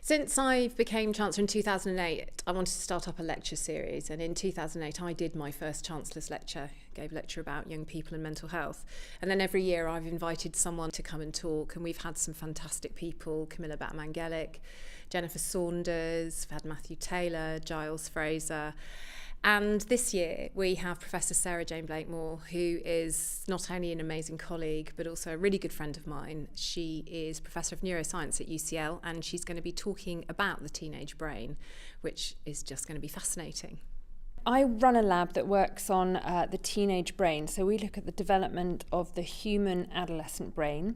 Since I became Chancellor in 2008, I wanted to start up a lecture series, and in 2008 I did my first Chancellor's lecture, gave a lecture about young people and mental health. And then every year I've invited someone to come and talk, and we've had some fantastic people, Camilla Batman-Gellick, Jennifer Saunders, we've had Matthew Taylor, Giles Fraser. And this year we have Professor Sarah-Jayne Blakemore, who is not only an amazing colleague but also a really good friend of mine. She is Professor of Neuroscience at UCL, and she's going to be talking about the teenage brain, which is just going to be fascinating. I run a lab that works on the teenage brain. So we look at the development of the human adolescent brain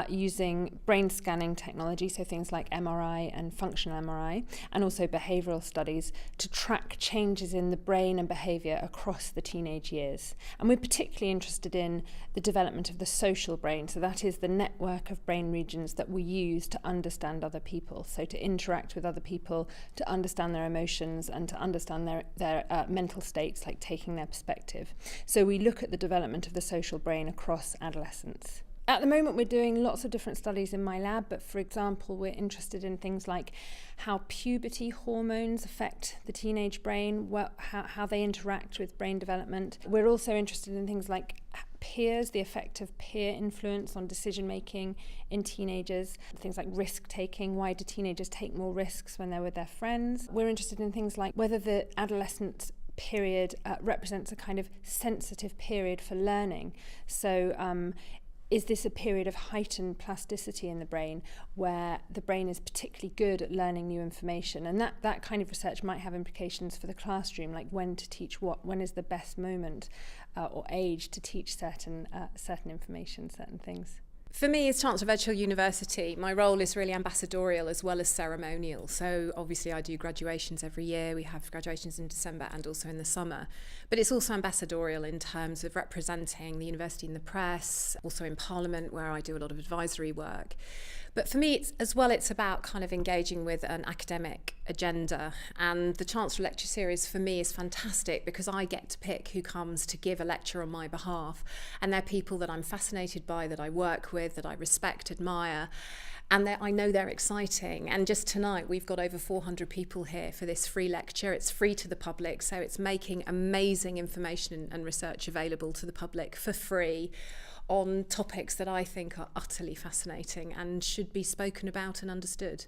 using brain scanning technology, so things like MRI and functional MRI, and also behavioural studies to track changes in the brain and behaviour across the teenage years. And we're particularly interested in the development of the social brain. So that is the network of brain regions that we use to understand other people, so to interact with other people, to understand their emotions and to understand their mental states, like taking their perspective. So we look at the development of the social brain across adolescence. At the moment we're doing lots of different studies in my lab, but for example we're interested in things like how puberty hormones affect the teenage brain, how they interact with brain development. We're also interested in things like peers, the effect of peer influence on decision making in teenagers, things like risk taking, why do teenagers take more risks when they're with their friends. We're interested in things like whether the adolescent period represents a kind of sensitive period for learning. So is this a period of heightened plasticity in the brain where the brain is particularly good at learning new information? And that kind of research might have implications for the classroom, like when to teach what, when is the best moment or age to teach certain information, certain things. For me, as Chancellor of Edgehill University, my role is really ambassadorial as well as ceremonial. So obviously I do graduations every year. We have graduations in December and also in the summer. But it's also ambassadorial in terms of representing the university in the press, also in Parliament where I do a lot of advisory work. But for me, it's about kind of engaging with an academic agenda. And the Chancellor Lecture Series for me is fantastic because I get to pick who comes to give a lecture on my behalf. And they're people that I'm fascinated by, that I work with, that I respect, admire. And I know they're exciting. And just tonight, we've got over 400 people here for this free lecture. It's free to the public, so it's making amazing information and research available to the public for free on topics that I think are utterly fascinating and should be spoken about and understood.